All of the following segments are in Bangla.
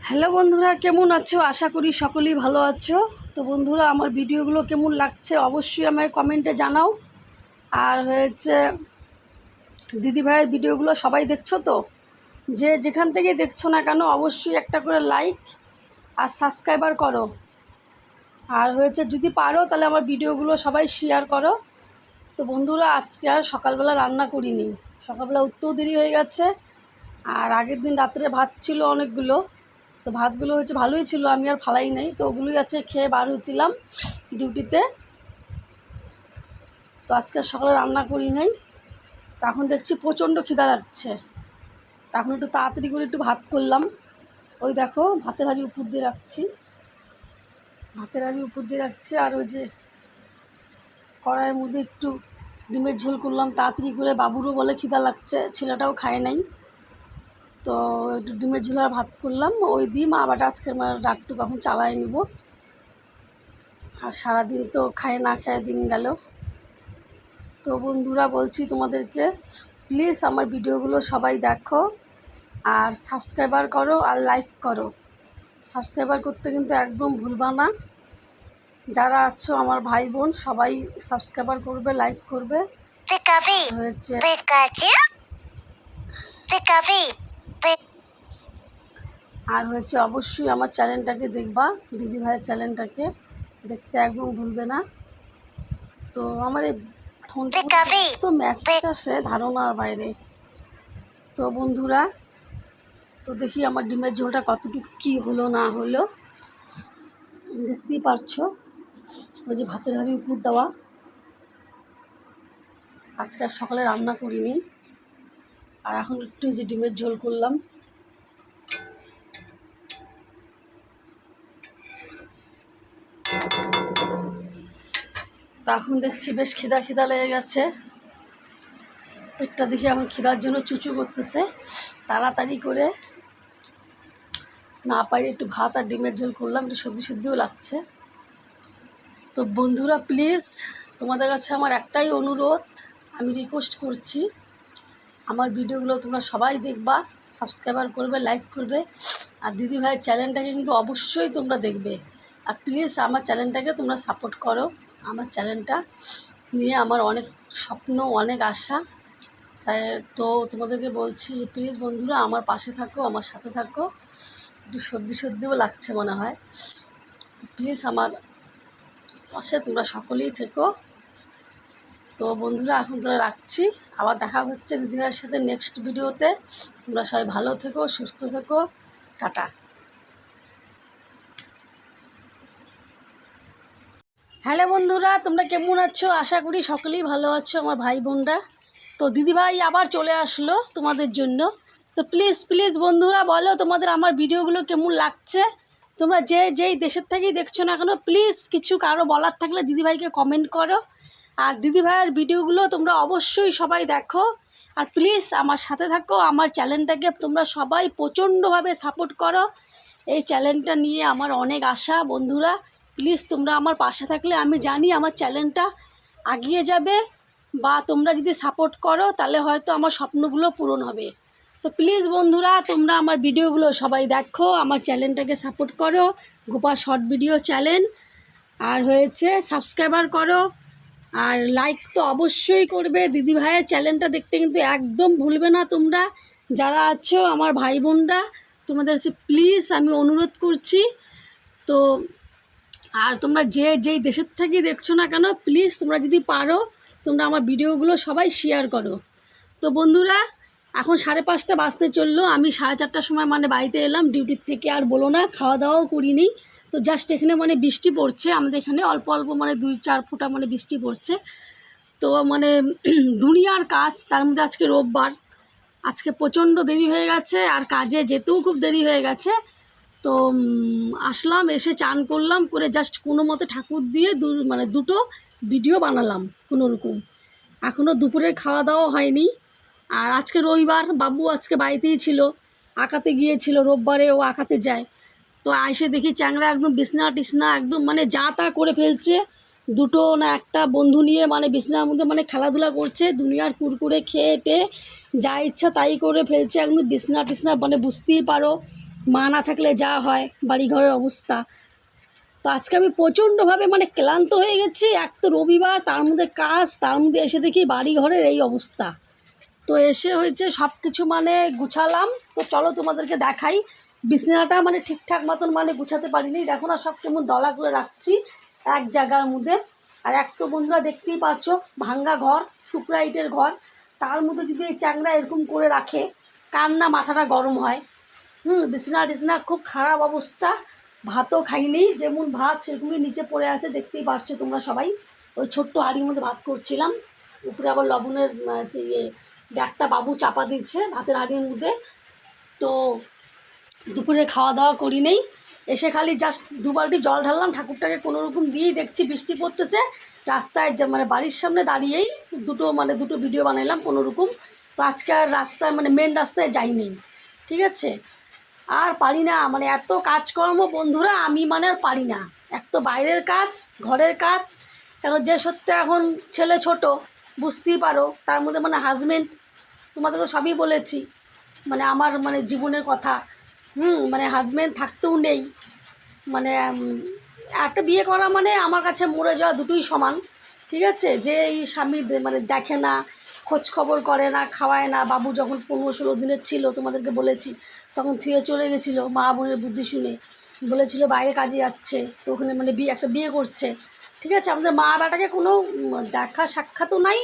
হ্যালো বন্ধুরা, কেমন আছো? আশা করি সকলেই ভালো আছো। তো বন্ধুরা, আমার ভিডিওগুলো কেমন লাগছে অবশ্যই আমায় কমেন্টে জানাও। আর দিদিভাইয়ের ভিডিওগুলো সবাই দেখছো তো? যে যেখান থেকে দেখছো না কেন অবশ্যই একটা করে লাইক আর সাবস্ক্রাইবার করো। আর যদি পারো তাহলে আমার ভিডিওগুলো সবাই শেয়ার করো। তো বন্ধুরা, আজকে আর সকালবেলা রান্না করিনি, সকালবেলা উঠতেও দেরি হয়ে গেছে। আর আগের দিন রাত্রে ভাত ছিল অনেকগুলো, তো ভাতগুলো ভালোই ছিল, আমি আর ফালাই নাই। তো ওগুলোই খেয়ে বার হয়েছিলাম ডিউটিতে। তো আজকে সকালে রান্না করি নাই। তো এখন দেখছি প্রচণ্ড খিদা লাগছে, তখন একটু তাড়াতাড়ি করে একটু ভাত করলাম। ওই দেখো, ভাতের হাঁড়ি উপর দিয়ে রাখছি, আর কড়াইয়ের মধ্যে একটু ডিমের ঝোল করলাম তাড়াতাড়ি করে। বাবুরও বলে খিদা লাগছে, ছেলেটাও খায় নাই। তো একটু ডিমের ঝোল আর ভাত করলাম, ওই দিয়ে মা বাটা আজকের রাতটুকু এখন চালায় নিব। আর সারাদিন তো খায় না খায় দিন গেল। তো বন্ধুরা, বলছি তোমাদেরকে প্লিজ আমার ভিডিওগুলো সবাই দেখো আর সাবস্ক্রাইবার করো আর লাইক করো। সাবস্ক্রাইবার করতে কিন্তু একদম ভুলবা না। যারা আছো আমার ভাই বোন সবাই সাবস্ক্রাইবার করবে, লাইক করবে। আর অবশ্যই আমার চ্যানেলটাকে দেখবা, দিদিভাইয়ের চ্যানেলটাকে দেখতে একদম ভুলবে না। তো আমার এই ফোনটা তো মেসেজ আসে ধারণার বাইরে। তো বন্ধুরা, তো দেখি আমার ডিমের ঝোলটা কতটুকু কী হলো না হলো, দেখতেই পারছো। ওই যে ভাতের হাঁড়ি উপর দেওয়া, আজকে আর সকালে রান্না করিনি। আর এখন একটু যে ডিমের ঝোল করলাম। তা এখন দেখছি বেশ খিদা লেগে গেছে, পেটটা দেখি আমার খিদার জন্য চুচু করতেছে। তাড়াতাড়ি করে না পারি একটু ভাত আর ডিমের ঝোল করলাম, একটু সর্দিও লাগছে। তো বন্ধুরা, প্লিজ তোমাদের কাছে আমার একটাই অনুরোধ, আমি রিকোয়েস্ট করছি, আমার ভিডিওগুলো তোমরা সবাই দেখবা, সাবস্ক্রাইবার করবে, লাইক করবে। আর দিদিভাইয়ের চ্যানেলটাকে কিন্তু অবশ্যই তোমরা দেখবে। আর প্লিজ আমার চ্যানেলটাকে তোমরা সাপোর্ট করো। আমার চ্যানেলটা নিয়ে আমার অনেক স্বপ্ন, অনেক আশা। তাই তো তোমাদেরকে বলছি যে প্লিজ বন্ধুরা আমার পাশে থাকো, আমার সাথে থাকো। একটু সর্দিও লাগছে মনে হয়, তো প্লিজ আমার পাশে তোমরা সকলেই থেকো। তো বন্ধুরা, এখন তোরা রাখছি, আবার দেখা হচ্ছে দিদিভাইয়ের সাথে নেক্সট ভিডিওতে। তোমরা সবাই ভালো থেকো, সুস্থ থেকো, টাটা। হ্যালো বন্ধুরা, তোমরা কেমন আছো? আশা করি সকলেই ভালো আছো আমার ভাই বোনরা। তো দিদিভাই আবার চলে আসলো তোমাদের জন্য। তো প্লিজ বন্ধুরা বলো তোমাদের আমার ভিডিওগুলো কেমন লাগছে। তোমরা যেই দেশের থেকেই দেখছো না কেন, প্লিজ কিছু কারো বলার থাকলে দিদিভাইকে কমেন্ট করো। আর দিদিভাইয়ের ভিডিওগুলো তোমরা অবশ্যই সবাই দেখো। আর প্লিজ আমার সাথে থাকো, আমার চ্যানেলটাকে তোমরা সবাই প্রচণ্ডভাবে সাপোর্ট করো। এই চ্যানেলটা নিয়ে আমার অনেক আশা বন্ধুরা। প্লিজ তোমরা আমার পাশে থাকলে আমি জানি আমার চ্যানেলটা এগিয়ে যাবে, বা তোমরা যদি সাপোর্ট করো তাহলে হয়তো আমার স্বপ্নগুলো পূরণ হবে। তো প্লিজ বন্ধুরা, তোমরা আমার ভিডিওগুলো সবাই দেখো, আমার চ্যানেলটাকে সাপোর্ট করো, গোপা শর্ট ভিডিও চ্যানেল। আর সাবস্ক্রাইবার করো আর লাইক তো অবশ্যই করবে। দিদিভাইয়ের চ্যানেলটা দেখতে কিন্তু একদম ভুলবে না তোমরা যারা আছো আমার ভাই বোনরা। তোমাদের প্লিজ আমি অনুরোধ করছি। তো আর তোমরা যেই দেশের থেকে দেখছো না কেন, প্লিজ তোমরা যদি পারো তোমরা আমার ভিডিওগুলো সবাই শেয়ার করো। তো বন্ধুরা, এখন 5:30 বাজতে চললো, আমি 4:30টার সময় বাড়িতে এলাম ডিউটির থেকে। আর বলো না, খাওয়া দাওয়াও করিনি। তো জাস্ট এখানে বৃষ্টি পড়ছে আমাদের এখানে, অল্প 2-4 ফোঁটা বৃষ্টি পড়ছে। তো দুনিয়ার কাজ, তার মধ্যে আজকে রোববার, আজকে প্রচণ্ড দেরি হয়ে গেছে আর কাজে যেতেও খুব দেরি হয়ে গেছে। তো আসলাম, এসে চান করলাম, করে জাস্ট কোনো মতে ঠাকুর দিয়ে দুটো ভিডিও বানালাম কোনো রকম। এখনও দুপুরের খাওয়া দাওয়া হয়নি। আর আজকে রবিবার, বাবু আজকে বাড়িতেই ছিল, আঁকাতে গিয়েছিল, রোববারে ও আঁকাতে যায়। তো এসে দেখি চ্যাংরা একদম বিছনা টিছনা একদম যা তা করে ফেলছে। দুটো না একটা বন্ধু নিয়ে বিছনার মধ্যে খেলাধুলা করছে, দুনিয়ার কুরকুরে খেয়ে টেয়ে যা ইচ্ছা তাই করে ফেলছে, একদম বিছনা টিছনা বুঝতেই পারো। মা না থাকলে যা হয় বাড়িঘরের অবস্থা। তো আজকে আমি প্রচণ্ডভাবে মানে ক্লান্ত হয়ে গেছি। এক তো রবিবার, তার মধ্যে কাজ, তার মধ্যে এসে দেখি বাড়িঘরের এই অবস্থা। তো এসে হয়েছে সব কিছু মানে গুছালাম। তো চলো তোমাদেরকে দেখাই। বিছানাটা মানে ঠিকঠাক মতন মানে গুছাতে পারিনি, দেখো না সব কেমন দলা করে রাখছি এক জায়গার মধ্যে। আর এক তো বন্ধুরা দেখতেই পারছো ভাঙ্গা ঘর, টুকরা ইটের ঘর, তার মধ্যে যদি এই চ্যাংড়া এরকম করে রাখে কার না মাথাটা গরম হয়। বিছানা টিছনা খুব খারাপ অবস্থা। ভাতও খাইনি, যেমন ভাত সেরকমই নিচে পড়ে আছে, দেখতেই পারছো তোমরা সবাই। ওই ছোট্ট হাঁড়ির মধ্যে ভাত করছিলাম, উপরে আবার লবণের যে ব্যাগটা বাবু চাপা দিচ্ছে ভাতের হাঁড়ির মধ্যে। তো দুপুরে খাওয়া দাওয়া করি নেই, এসে খালি জাস্ট 2 বালতি জল ঢাললাম ঠাকুরটাকে কোনোরকম দিয়েই। দেখছি বৃষ্টি পড়তেছে, রাস্তায় যে মানে বাড়ির সামনে দাঁড়িয়েই দুটো ভিডিও বানাইলাম কোনোরকম। তো আজকে আর রাস্তায় মানে মেন রাস্তায় যাইনি, ঠিক আছে। আর পারি না, মানে এত কাজকর্ম বন্ধুরা, আমি মানে আর পারি না। এক তো বাইরের কাজ, ঘরের কাজ, কেন যে সত্যি এখন ছেলে ছোট বুঝতেই পারো, তার মধ্যে মানে হাজব্যান্ড, তোমাদের তো সবই বলেছি মানে আমার মানে জীবনের কথা। মানে হাজব্যান্ড থাকতেও নেই, মানে একটা বিয়ে করা মানে আমার কাছে মরে যাওয়া দুটোই সমান, ঠিক আছে। যে এই স্বামী মানে দেখে না, খোঁজ খবর করে না, খাওয়ায় না। বাবু যখন 15-16 দিনের ছিল তোমাদেরকে বলেছি, তখন থুয়ে চলে গেছিলো মা বোনের বুদ্ধি শুনে, বলেছিল বাইরে কাজে যাচ্ছে, তো ওখানে মানে একটা বিয়ে করছে, ঠিক আছে। আমাদের মা বেটাকে কোনো দেখা সাক্ষাৎও নাই,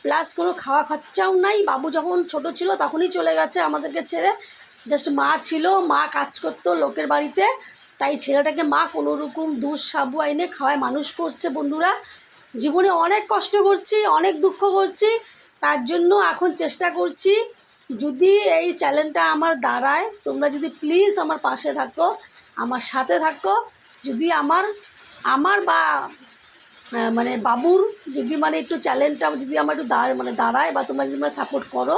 প্লাস কোনো খাওয়া খরচাও নাই। বাবু যখন ছোট ছিল তখনই চলে গেছে আমাদেরকে ছেড়ে, জাস্ট মা ছিল, মা কাজ করতো লোকের বাড়িতে, তাই ছেলেটাকে মা কোনো রকম দুধ সাবু আইনে খাওয়ায় মানুষ করছে। বন্ধুরা জীবনে অনেক কষ্ট করছি, অনেক দুঃখ করছি, তার জন্য এখন চেষ্টা করছি যদি এই চ্যানেলটা আমার দাঁড়ায়, তোমরা যদি প্লিজ আমার পাশে থাকো, আমার সাথে থাকো। যদি আমার বা মানে বাবুর যদি মানে একটু চ্যানেলটা যদি আমার একটু দাঁড়ায়, বা তোমরা যদি সাপোর্ট করো,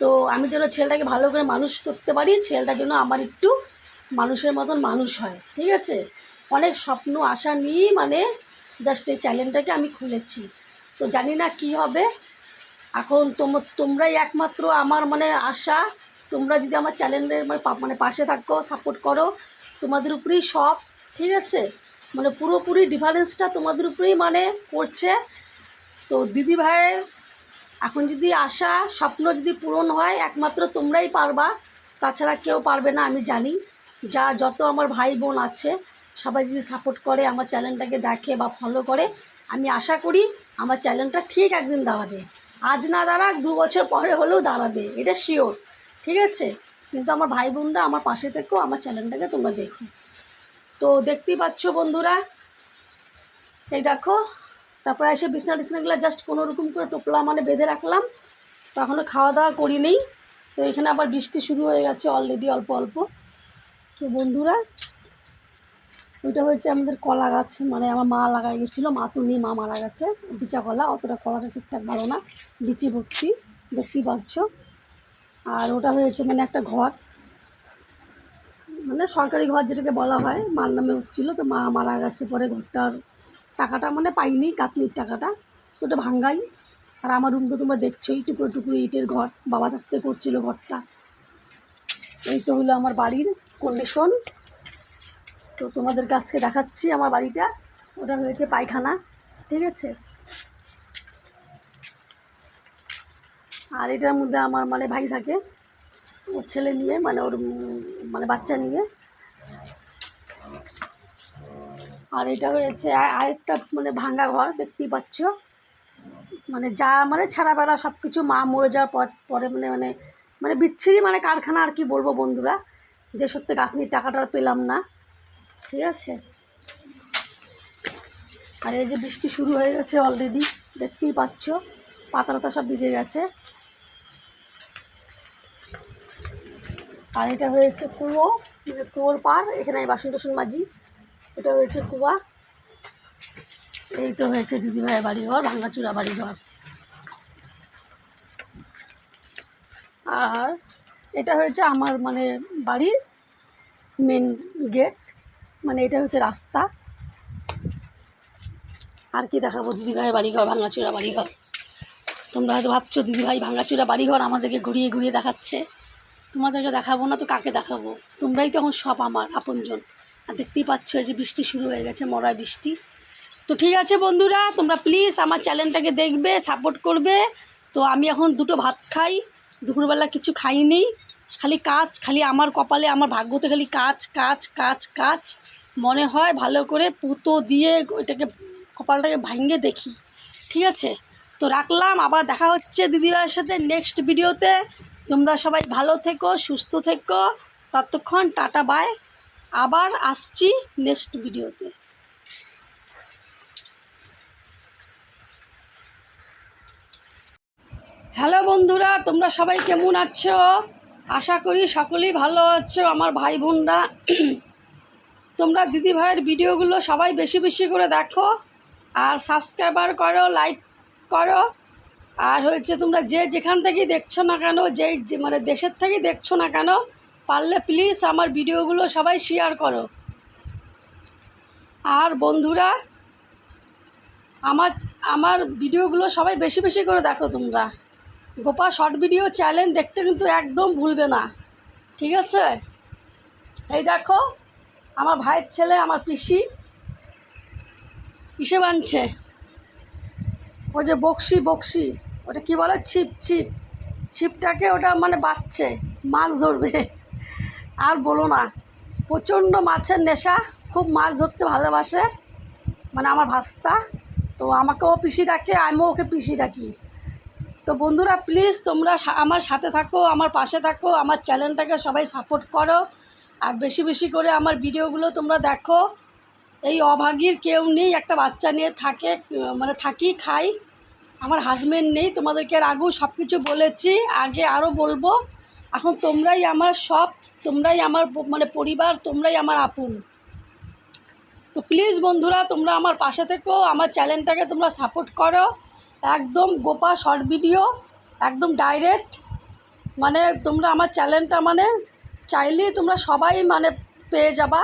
তো আমি যেন ছেলেটাকে ভালো করে মানুষ করতে পারি, ছেলেটা যেন আমার একটু মানুষের মতন মানুষ হয়, ঠিক আছে। অনেক স্বপ্ন আশা নিয়েই মানে জাস্ট এই চ্যানেলটাকে আমি খুলেছি। তো জানি না কি হবে এখন। তোমরাই একমাত্র আমার মানে আশা। তোমরা যদি আমার চ্যানেলের মানে পাশে থাকো, সাপোর্ট করো, তোমাদের উপরেই সব, ঠিক আছে। মানে পুরোপুরি ডিফারেন্সটা তোমাদের উপরেই মানে করছে। তো দিদি ভাইয়ের এখন যদি আশা স্বপ্ন যদি পূরণ হয়, একমাত্র তোমরাই পারবা, তাছাড়া কেউ পারবে না আমি জানি। যত আমার ভাই বোন আছে সবাই যদি সাপোর্ট করে, আমার চ্যানেলটাকে দেখে বা ফলো করে, আমি আশা করি আমার চ্যানেলটা ঠিক একদিন দাঁড়াবে। আজ না দাঁড়াক, 2 বছর পরে হলেও দাঁড়াবে, এটা শিওর, ঠিক আছে। কিন্তু আমার ভাই বোনরা আমার পাশে থেকেও আমার চ্যানেলটাকে তোমরা দেখো। তো দেখতেই পাচ্ছ বন্ধুরা, এই দেখো। তারপরে এসে বিছনাগুলো জাস্ট কোনো রকম করে টোপলা মানে বেঁধে রাখলাম, তো এখনও খাওয়া দাওয়া করি নেই। তো এখানে আবার বৃষ্টি শুরু হয়ে গেছে অলরেডি অল্প অল্প। তো বন্ধুরা ওইটা হয়েছে আমাদের কলা গাছ, মানে আমার মা লাগাই গেছিলো, মা তো নিয়ে মা মারা গেছে। বিচা কলা, অতটা কলাটা ঠিকঠাক ভালো না, বিচি ভর্তি, দেখতেই পারছো। আর ওটা হয়েছে মানে একটা ঘর, মানে সরকারি ঘর যেটাকে বলা হয়, মার নামে উঠছিলো। তো মা মারা গেছে পরে ঘরটার টাকাটা মানে পাইনি, কাতনির টাকাটা, তো ওটা ভাঙ্গাই। আর আমার রুম তো তোমরা দেখছোই, টুকরো টুকরো ইটের ঘর, বাবা থাকতে করছিল ঘরটা। এই তো হলো আমার বাড়ির কন্ডিশন। তো তোমাদেরকে আজকে দেখাচ্ছি আমার বাড়িটা। ওটা হয়েছে পায়খানা, ঠিক আছে। আর এটার মধ্যে আমার মানে ভাই থাকে, ওর ছেলে নিয়ে, মানে ওর মানে বাচ্চা নিয়ে। আর এটা হয়েছে আরেকটা মানে ভাঙ্গা ঘর, দেখতেই পাচ্ছ। মানে যা মানে ছাড়া বেলা সব কিছু, মা মরে যাওয়ার পরে মানে মানে মানে বিচ্ছিরি মানে কারখানা, আর কি বলবো বন্ধুরা, যে সত্যি গাঁথনির টাকাটা পেলাম না, ঠিক আছে। আর এই যে বৃষ্টি শুরু হয়ে গেছে অলরেডি, দেখতেই পাচ্ছ, পাতা সব ভিজে গেছে। আর এটা হয়েছে কুয়ো, মানে কুয়োর পার, এখানে আমি বাসন টাসন মাজি। এটা হয়েছে কুয়া। এই তো হয়েছে দিদিভাইয়ের বাড়িঘর, ভাঙাচুরা বাড়িঘর। আর এটা হয়েছে আমার মানে বাড়ির মেন গেট, মানে এটা হচ্ছে রাস্তা। আর কি দেখাবো দিদিভাইয়ের বাড়িঘর, ভাঙাচুরা বাড়িঘর। তোমরা হয়তো ভাবছো দিদিভাই ভাঙাচুরা বাড়িঘর আমাদেরকে ঘুরিয়ে ঘুরিয়ে দেখাচ্ছে, তোমাদেরকে দেখাবো না তো কাকে দেখাবো? তোমরাই তখন সব আমার আপনজন। আর দেখতেই পাচ্ছ যে বৃষ্টি শুরু হয়ে গেছে, মরা বৃষ্টি। তো ঠিক আছে বন্ধুরা, তোমরা প্লিজ আমার চ্যানেলটাকে দেখবে, সাপোর্ট করবে। তো আমি এখন দুটো ভাত খাই, দুপুরবেলা কিছু খাইনি, খালি কাজ, খালি আমার কপালে, আমার ভাগ্যতে খালি কাজ কাজ কাজ কাজ। মনে হয় ভালো করে পুতো দিয়ে ওইটাকে কপালটাকে ভাঙিয়ে দেখি। ঠিক আছে, তো রাখলাম, আবার দেখা হচ্ছে দিদিভাইয়ের সাথে নেক্সট ভিডিওতে। তোমরা সবাই ভালো থেকো, সুস্থ থেকো, ততক্ষণ টাটা বাই। আবার আসছি নেক্সট ভিডিওতে। হ্যালো বন্ধুরা, তোমরা সবাই কেমন আছো? আশা করি সকলেই ভালো আছো আমার ভাই বোনরা। তোমরা দিদি ভাইয়ের ভিডিওগুলো সবাই বেশি বেশি করে দেখো, আর সাবস্ক্রাইবার করো, লাইক করো। আর হচ্ছে তোমরা যে যেখান থেকেই দেখছো না কেন, যে মানে দেশের থেকেই দেখছো না কেন, পারলে প্লিজ আমার ভিডিওগুলো সবাই শেয়ার করো। আর বন্ধুরা, আমার আমার ভিডিওগুলো সবাই বেশি বেশি করে দেখো তোমরা। গোপা শর্ট ভিডিও চ্যালেঞ্জ দেখতে কিন্তু একদম ভুলবে না, ঠিক আছে? এই দেখো আমার ভাইয়ের ছেলে, আমার পিসি কিসে বানছে, ও যে বক্সি, ওটা কি বলে, ছিপটাকে ওটা মানে বাচ্ছে, মাছ ধরবে। আর বলো না, প্রচণ্ড মাছের নেশা, খুব মাছ ধরতে ভালোবাসে, মানে আমার ভাস্তা। তো আমাকেও পিসি ডাকে, আমিও ওকে পিসি ডাকি। তো বন্ধুরা প্লিজ তোমরা আমার সাথে থাকো, আমার পাশে থাকো, আমার চ্যানেলটাকে সবাই সাপোর্ট করো, আর বেশি বেশি করে আমার ভিডিওগুলো তোমরা দেখো। এই অভাগীর কেউ নেই, একটা বাচ্চা নিয়ে থাকে, মানে থাকি, খাই। আমার হাজব্যান্ড নেই, তোমাদেরকে আর আগেও সব কিছু বলেছি, আগে আরও বলবো। এখন তোমরাই আমার সব, তোমরাই আমার মানে পরিবার, তোমরাই আমার আপন। তো প্লিজ বন্ধুরা তোমরা আমার পাশে থেকো, আমার চ্যানেলটাকে তোমরা সাপোর্ট করো। একদম গোপা শর্ট ভিডিও, একদম ডাইরেক্ট, মানে তোমরা আমার চ্যানেলটা মানে চাইলেই তোমরা সবাই মানে পেয়ে যাবা।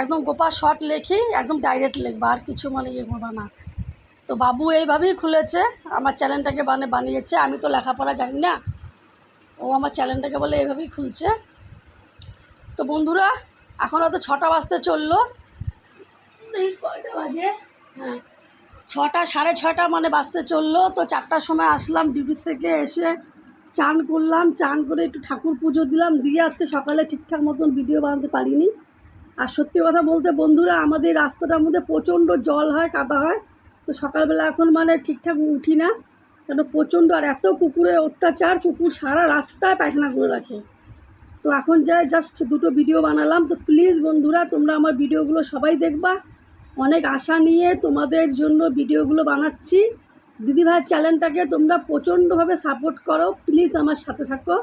একদম গোপা শর্ট লেখি, একদম ডাইরেক্ট লিখবা, আর কিছু মানে ইয়ে করবা না। তো বাবু এইভাবেই খুলেছে আমার চ্যানেলটাকে, মানে বানিয়েছে। আমি তো লেখাপড়া জানি না, ও আমার চ্যানেলটাকে বলে এইভাবেই খুলছে। তো বন্ধুরা এখন হয়তো 6টা বাজতে চললো, কয়টা বাজে, হ্যাঁ 6টা, 6:30 মানে বাজতে চললো। তো 4টার সময় আসলাম ডিউটি থেকে, এসে চান করলাম, চান করে একটু ঠাকুর পুজো দিলাম, দিয়ে আজকে সকালে ঠিকঠাক মতন ভিডিও বানাতে পারিনি। আর সত্যি কথা বলতে বন্ধুরা, আমাদের রাস্তাটার মধ্যে প্রচণ্ড জল হয়, কাদা হয়। তো সকালবেলা এখন মানে ঠিকঠাক উঠি না, কেন প্রচণ্ড, আর এত কুকুরের অত্যাচার, কুকুর সারা রাস্তায় পায়খানা করে রাখে। তো এখন যাই জাস্ট দুটো ভিডিও বানালাম। তো প্লিজ বন্ধুরা তোমরা আমার ভিডিওগুলো সবাই দেখবা, অনেক আশা নিয়ে তোমাদের জন্য ভিডিওগুলো বানাচ্ছি। দিদিভাইয়ের চ্যানেলটাকে তোমরা প্রচণ্ডভাবে সাপোর্ট করো, প্লিজ আমার সাথে থাকো।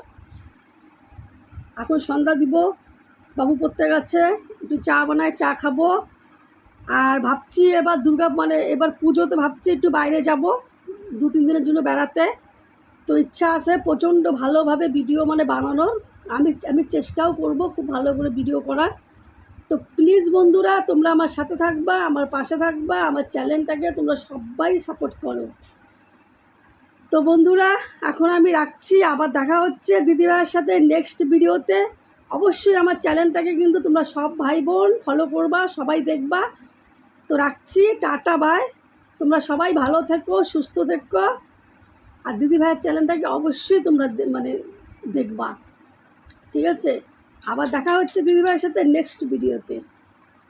এখন সন্ধ্যা দিব, বাবু পড়তে গেছে, একটু চা বানায়, চা খাবো। আর ভাবছি এবার মানে এবার পুজোতে ভাবছি একটু বাইরে যাব 2-3 দিনের জন্য বেড়াতে। তো ইচ্ছা আছে প্রচণ্ড ভালোভাবে ভিডিও মানে বানানোর, আমি চেষ্টাও করব খুব ভালো করে ভিডিও করার। তো প্লিজ বন্ধুরা তোমরা আমার সাথে থাকবা, আমার পাশে থাকবা, আমার চ্যানেলটাকে তোমরা সবাই সাপোর্ট করো। তো বন্ধুরা এখন আমি রাখছি, আবার দেখা হচ্ছে দিদিভাইয়ের সাথে নেক্সট ভিডিওতে। অবশ্যই আমার চ্যানেলটাকে কিন্তু তোমরা সব ভাই বোন ফলো করবা, সবাই দেখবা। তো রাখছি, টাটা বাই। তোমরা সবাই ভালো থেকো, সুস্থ থেকো, আর দিদিভাইয়ের চ্যানেলটাকে অবশ্যই তোমরা মানে দেখবা, ঠিক আছে? আবার দেখা হচ্ছে দিদিভাইয়ের সাথে নেক্সট ভিডিওতে,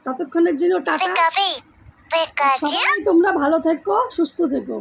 ততক্ষণের জন্য টাটা। সবাই তোমরা ভালো থেকো, সুস্থ থেকো।